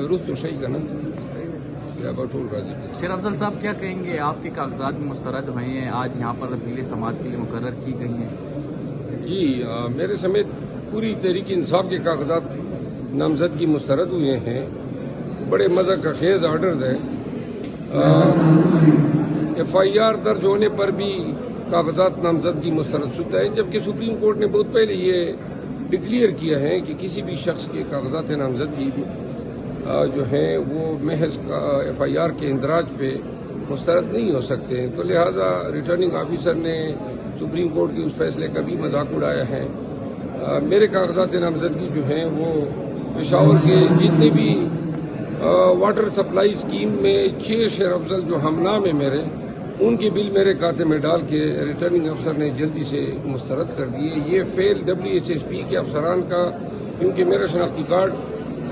रुस्त तो सही का ना बटोल राजी। शेर अफजल साहब क्या कहेंगे, आपके कागजात भी मुस्तरद हुए हैं, आज यहाँ पर रफीले समात के लिए मुकर्रर की गई हैं। जी मेरे समेत पूरी तहरीक इंसाफ के कागजात नामजदगी मुस्तरद हुए हैं। बड़े मज़ा का खेज आर्डर्स है। FIR दर्ज होने पर भी कागजात नामजदगी मुस्तरद शुदा है, जबकि सुप्रीम कोर्ट ने बहुत पहले ये डिक्लेयर किया है कि किसी भी शख्स के कागजात नामजदगी जो हैं वो महज FIR के इंदराज पे मुस्तरद नहीं हो सकते हैं। तो लिहाजा रिटर्निंग ऑफिसर ने सुप्रीम कोर्ट के उस फैसले का भी मजाक उड़ाया है। मेरे कागजात नामजदगी जो हैं वो पेशावर के जितने भी वाटर सप्लाई स्कीम में 6 शेर अफजल जो हमनाम है मेरे, उनके बिल मेरे खाते में डाल के रिटर्निंग अफसर ने जल्दी से मुस्तरद कर दिए। ये फेल WHSP के अफसरान का, क्योंकि मेरा शनाख्ती कार्ड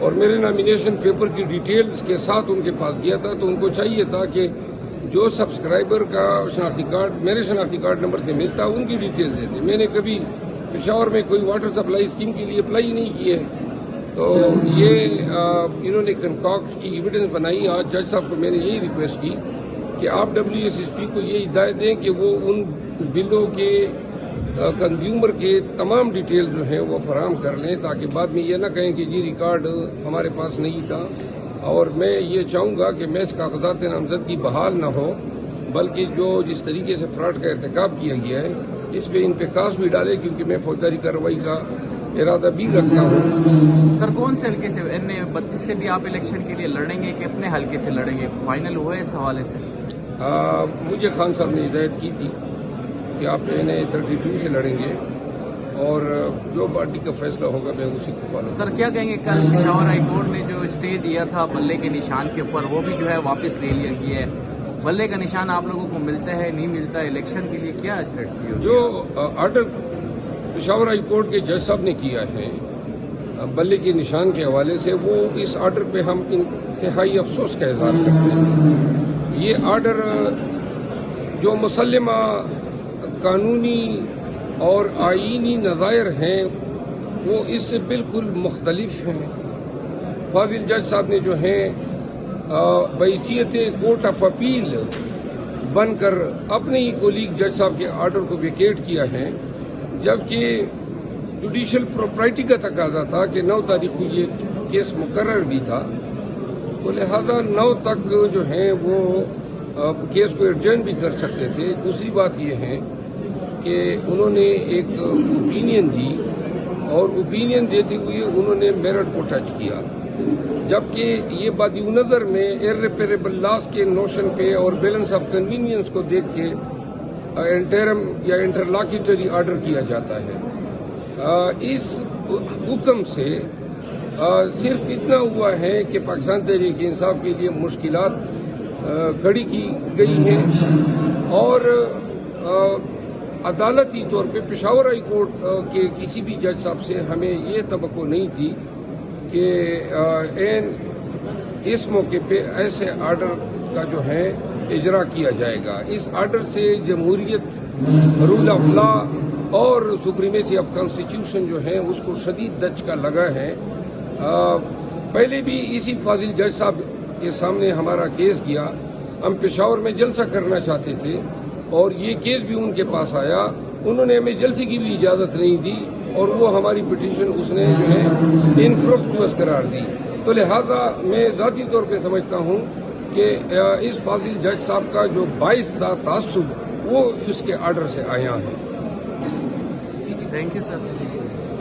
और मेरे नॉमिनेशन पेपर की डिटेल्स के साथ उनके पास दिया था, तो उनको चाहिए था कि जो सब्सक्राइबर का शनाख्ती कार्ड मेरे शनाख्ती कार्ड नंबर से मिलता उनकी डिटेल्स देते। मैंने कभी पेशावर में कोई वाटर सप्लाई स्कीम के लिए अप्लाई नहीं किया है। तो ये इन्होंने कंकॉक्ट की एविडेंस बनाई। आज जज साहब को मैंने यही रिक्वेस्ट की कि आप WHSP को ये हिदायत दें कि वो उन बिलों के कंज्यूमर के तमाम डिटेल जो हैं वो फराहम कर लें, ताकि बाद में ये ना कहें कि जी रिकॉर्ड हमारे पास नहीं था। और मैं ये चाहूँगा कि महज कागजात नामजदगी बहाल न हो, बल्कि जो जिस तरीके से फ्रॉड का इर्तिकाब किया गया है इस पर इन पे कास भी डाले, क्योंकि मैं फौजदारी कार्रवाई का इरादा भी रखता हूँ। सर कौन से हल्के से NA-32 से भी आप इलेक्शन के लिए लड़ेंगे कि अपने हल्के से लड़ेंगे, फाइनल हुआ है इस हवाले से? मुझे खान साहब ने हिदायत की थी कि आप NA-32 से लड़ेंगे और जो पार्टी का फैसला होगा मैं उसी को फॉलो। सर क्या कहेंगे, कल पेशावर हाई कोर्ट ने जो स्टे दिया था बल्ले के निशान के ऊपर, वो भी जो है वापस ले लिया गया है। बल्ले का निशान आप लोगों को मिलता है नहीं मिलता है, इलेक्शन के लिए क्या स्ट्रेटजी होगी? जो आर्डर पेशावर हाई कोर्ट के जज साहब ने किया है बल्ले के निशान के हवाले से, वो इस आर्डर पे हम इंतहाई अफसोस का इजहार करते हैं। ये आर्डर जो मुसल्लमा कानूनी और आईनी नज़ायर हैं वो इससे बिल्कुल मुख्तलिफ हैं। फाजिल जज साहब ने जो है बहैसियत कोर्ट ऑफ अपील बनकर अपने ही कोलीग जज साहब के आर्डर को वेकेट किया है, जबकि जुडिशल प्रॉपर्टी का तकाजा था कि 9 तारीख को ये केस मुकर्रर भी था। तो लिहाजा 9 तक जो है वो केस को एडजर्न भी कर सकते थे। दूसरी बात ये है कि उन्होंने एक ओपिनियन दी और ओपिनियन देते हुए उन्होंने मेरिट को टच किया, जबकि ये बदनज़र में इर्रेपरेबल लॉस के नोशन पे और बैलेंस ऑफ कन्वीनियंस को देख के इंटरम या इंटरलॉक्यूटरी ऑर्डर किया जाता है। इस हुक्म से सिर्फ इतना हुआ है कि पाकिस्तान तहरीक इंसाफ के लिए मुश्किलात खड़ी की गई हैं और अदालती तौर पे पेशावर हाई कोर्ट के किसी भी जज साहब से हमें ये तवक्को नहीं थी कि इस मौके पे ऐसे आर्डर का जो है इजरा किया जाएगा। इस आर्डर से जमहूरियत, रूल ऑफ लॉ और सुप्रीमेसी ऑफ कॉन्स्टिट्यूशन जो है उसको शदीद दचका लगा है। पहले भी इसी फाजिल जज साहब के सामने हमारा केस गया। हम पेशावर में जलसा करना चाहते थे और ये केस भी उनके पास आया। उन्होंने हमें जलसे की भी इजाज़त नहीं दी और वो हमारी पिटीशन उसने जो है इनफ्रुक्चुअस करार दी। तो लिहाजा मैं ज़ाती तौर पे समझता हूँ कि इस फाजिल जज साहब का जो बाइस था तासुब वो इसके आर्डर से आया है। Thank you sir.